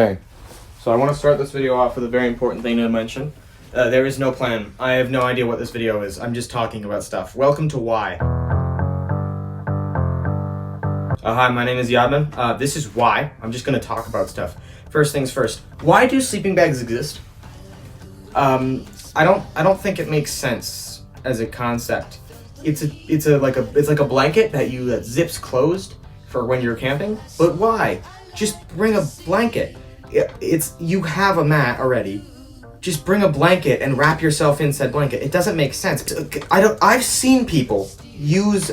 Okay, so I want to start this video off with a very important thing to mention. There is no plan. I have no idea what this video is. I'm just talking about stuff. Welcome to Why. Hi, my name is Yadman. This is Why. I'm just going to talk about stuff. First things first. Why do sleeping bags exist? I don't think it makes sense as a concept. It's like a blanket that zips closed for when you're camping. But why? Just bring a blanket. You have a mat already. Just bring a blanket and wrap yourself in said blanket. It doesn't make sense. I've seen people use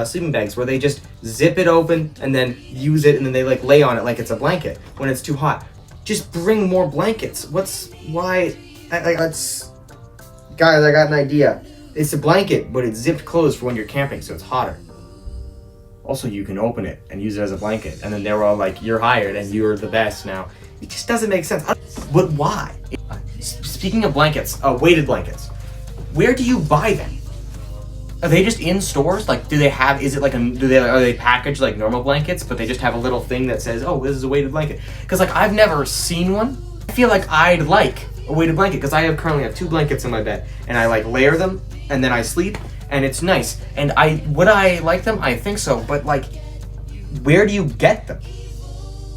sleeping bags where they just zip it open and then use it and then they like lay on it like it's a blanket when it's too hot. Just bring more blankets. Guys, I got an idea. It's a blanket, but it's zipped closed for when you're camping, so it's hotter. Also, you can open it and use it as a blanket, and then they were all like, "You're hired, and you're the best now." It just doesn't make sense. But why? Speaking of blankets, weighted blankets, where do you buy them? Are they just in stores? Like, are they packaged like normal blankets, but they just have a little thing that says, "Oh, this is a weighted blanket"? Because like I've never seen one. I feel like I'd like a weighted blanket because I currently have 2 blankets in my bed, and I like layer them, and then I sleep. And it's nice. And would I like them? I think so. But like, where do you get them?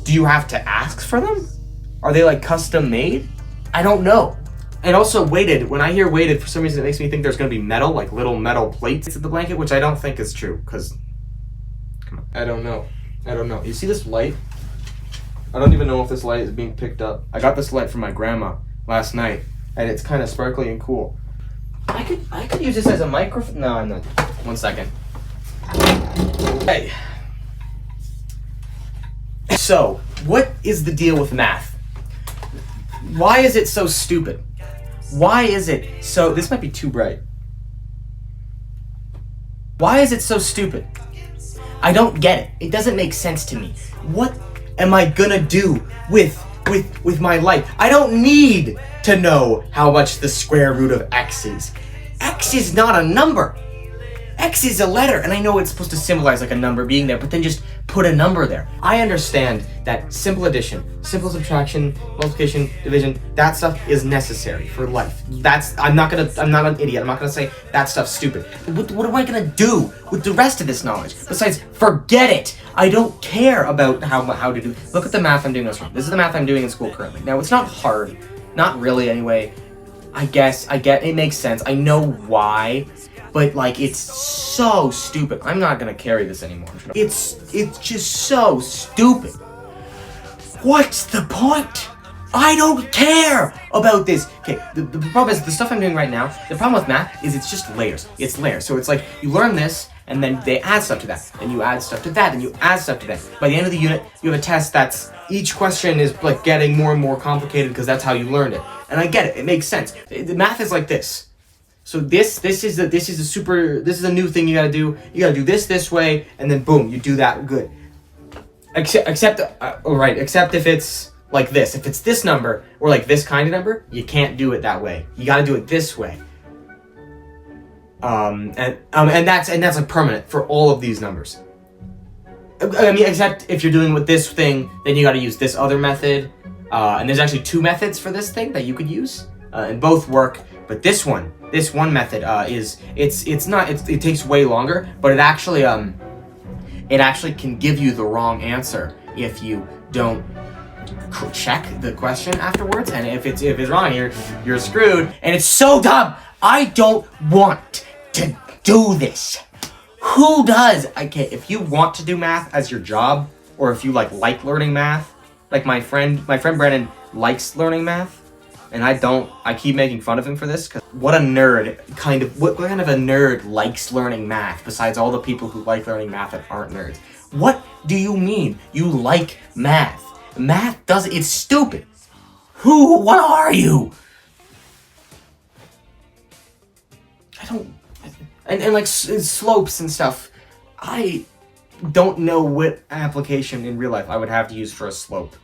Do you have to ask for them? Are they like custom made? I don't know. And also weighted, when I hear weighted, for some reason it makes me think there's gonna be metal, like little metal plates of the blanket, which I don't think is true, because, come on, I don't know. You see this light? I don't even know if this light is being picked up. I got this light from my grandma last night, and it's kind of sparkly and cool. I could use this as a microphone. No, I'm not. 1 second. Hey. So, what is the deal with math? Why is it so stupid? Why is it so... This might be too bright. Why is it so stupid? I don't get it. It doesn't make sense to me. What am I gonna do with my life? I don't need to know how much the square root of x is. X is not a number. X is a letter, and I know it's supposed to symbolize like a number being there, but then just put a number there. I understand that simple addition, simple subtraction, multiplication, division, that stuff is necessary for life. I'm not an idiot. I'm not gonna say that stuff's stupid. What am I gonna do with the rest of this knowledge? Besides, forget it. I don't care about how to do. Look at the math I'm doing this one. This is the math I'm doing in school currently. Now, it's not hard. Not really, anyway. I get it makes sense. I know why, but like it's so stupid. I'm not gonna carry this anymore. It's just so stupid. What's the point? I don't care about this. Okay, the problem is the stuff I'm doing right now. The problem with math is it's just layers. It's layers. So it's like you learn this, and then they add stuff to that. Then you add stuff to that, and you add stuff to that. By the end of the unit, you have a test that's each question is like getting more and more complicated because that's how you learned it. And I get it. It makes sense. The math is like this. So this is a new thing you gotta do. You gotta do this way, and then boom, you do that good. Except if it's like this. If it's this number or like this kind of number, you can't do it that way. You gotta do it this way. And that's like permanent for all of these numbers. I mean, except if you're doing with this thing, then you got to use this other method. And there's actually 2 methods for this thing that you could use, and both work. But this one method it takes way longer, but it actually can give you the wrong answer if you don't check the question afterwards. And if it's wrong, you're screwed. And it's so dumb. I don't want to do this. Who does? Okay, if you want to do math as your job, or if you like learning math, like my friend Brandon likes learning math, and I don't. I keep making fun of him for this, because what kind of a nerd likes learning math besides all the people who like learning math that aren't nerds? What do you mean you like math? Math it's stupid. What are you? I don't. And like slopes and stuff, I don't know what application in real life I would have to use for a slope.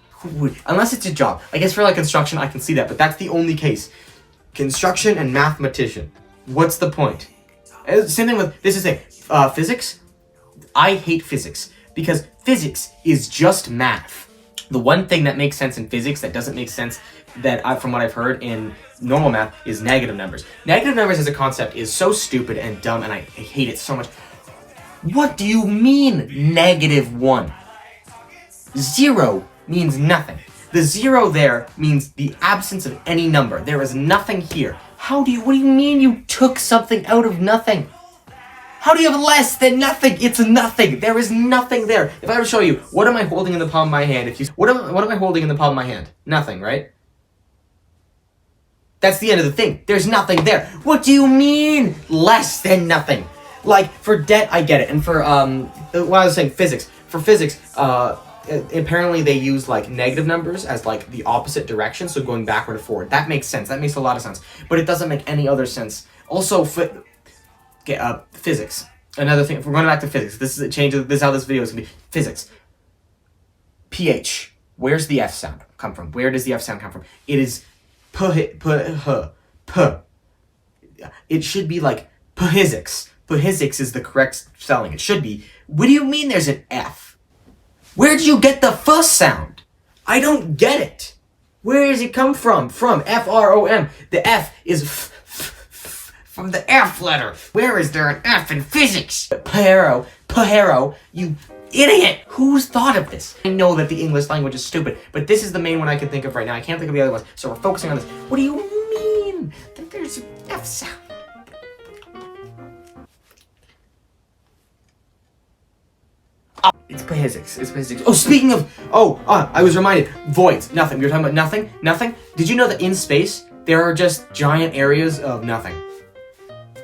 Unless it's a job. I guess for like construction I can see that, but that's the only case. Construction and mathematician. What's the point? Same thing with, this is physics. I hate physics because physics is just math. The one thing that makes sense in physics that doesn't make sense from what I've heard in normal math is negative numbers. Negative numbers as a concept is so stupid and dumb, and I hate it so much. What do you mean -1? 0 means nothing. The 0 there means the absence of any number. There is nothing here. What do you mean you took something out of nothing? How do you have less than nothing? It's nothing. There is nothing there. If I were to show you, what am I holding in the palm of my hand? What am I holding in the palm of my hand? Nothing, right? That's the end of the thing. There's nothing there. What do you mean less than nothing? Like, for debt, I get it. And for, what I was saying, physics. For physics, apparently they use, like, negative numbers as, like, the opposite direction, so going backward or forward. That makes sense. That makes a lot of sense. But it doesn't make any other sense. Also, physics. Another thing, if we're going back to physics, this is a change. This is how this video is going to be. Physics. PH. Where's the F sound come from? Where does the F sound come from? It is p. It should be like physics. Physics is the correct spelling. It should be. What do you mean there's an F? Where did you get the F sound? I don't get it. Where does it come from? From F-R-O-M. The F is from the F letter. Where is there an F in physics? Pajero, you idiot! Who's thought of this? I know that the English language is stupid, but this is the main one I can think of right now. I can't think of the other ones, so we're focusing on this. What do you mean that there's an F sound? Oh, it's physics. It's physics. Oh, speaking of... I was reminded. Voids. Nothing. You're talking about nothing? Nothing? Did you know that in space, there are just giant areas of nothing?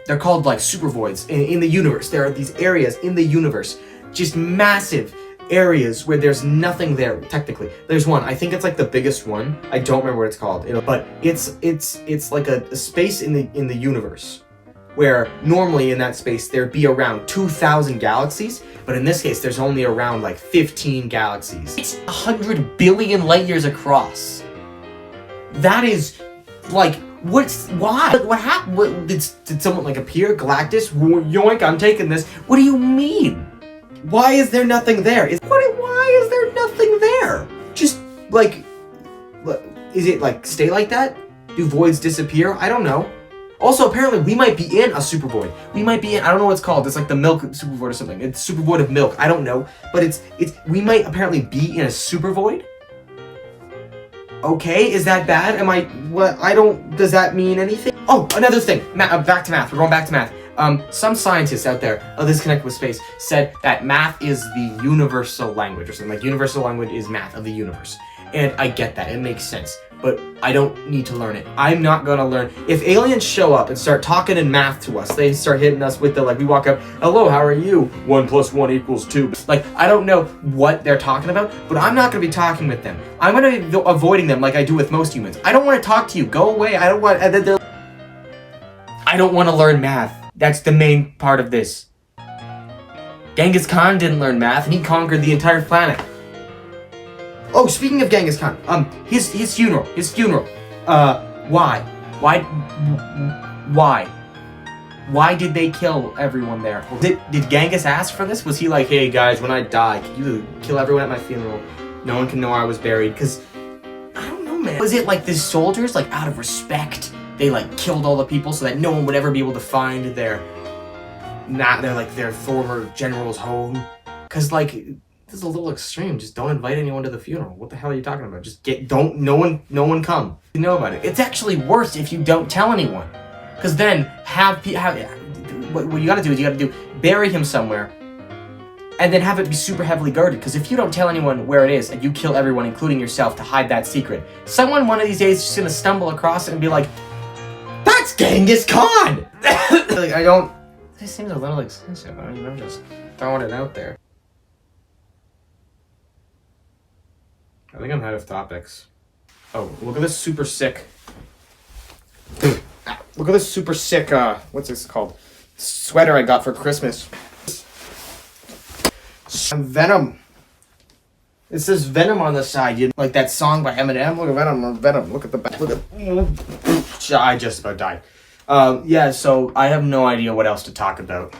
They're called, like, super voids in the universe. There are these areas in the universe, just massive areas where there's nothing there, technically. There's one. I think it's, like, the biggest one. I don't remember what it's called. But it's like a space in the universe where normally in that space there'd be around 2,000 galaxies, but in this case there's only around, like, 15 galaxies. It's 100 billion light years across. That is, like... why? What happened? Did someone, like, appear? Galactus? Yoink, I'm taking this. What do you mean? Why is there nothing there? Why is there nothing there? Just, like, is it, like, stay like that? Do voids disappear? I don't know. Also, apparently, we might be in a super void. We might be in, I don't know what it's called. It's like the milk super void or something. It's super void of milk. I don't know. But we might apparently be in a super void. Okay, is that bad? Does that mean anything? Oh, another thing. Back to math. We're going back to math. Some scientists out there, this connected with space, said that math is the universal language or something. Like, universal language is math of the universe. And I get that. It makes sense. But I don't need to learn it. I'm not gonna learn. If aliens show up and start talking in math to us, they start hitting us with we walk up, hello, how are you? 1 + 1 = 2. Like, I don't know what they're talking about, but I'm not gonna be talking with them. I'm gonna be avoiding them like I do with most humans. I don't want to talk to you. Go away. I don't want to learn math. That's the main part of this. Genghis Khan didn't learn math, and he conquered the entire planet. Oh, speaking of Genghis Khan, his funeral. Why? Why did they kill everyone there? Did Genghis ask for this? Was he like, hey guys, when I die, can you kill everyone at my funeral? No one can know I was buried, because, I don't know, man. Was it like the soldiers, like, out of respect, they, like, killed all the people so that no one would ever be able to find their former general's home? Because, like, this is a little extreme. Just don't invite anyone to the funeral. What the hell are you talking about? Just no one come. You know about it. It's actually worse if you don't tell anyone. Because then, what you gotta do is bury him somewhere, and then have it be super heavily guarded. Because if you don't tell anyone where it is, and you kill everyone, including yourself, to hide that secret, someone one of these days is just gonna stumble across it and be like, that's Genghis Khan! This seems a little excessive. I mean, I'm just throwing it out there. I think I'm out of topics. Oh, look at this super sick... Look at this super sick, what's this called? Sweater I got for Christmas. Venom. It says Venom on the side. Like that song by Eminem. Look at Venom. Look at the back. Look at... I just about died. Yeah, so I have no idea what else to talk about.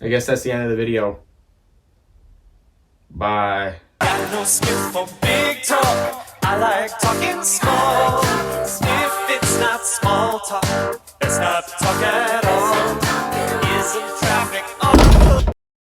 I I guess that's the end of the video. Bye. Got no skill for big talk. I like talking small.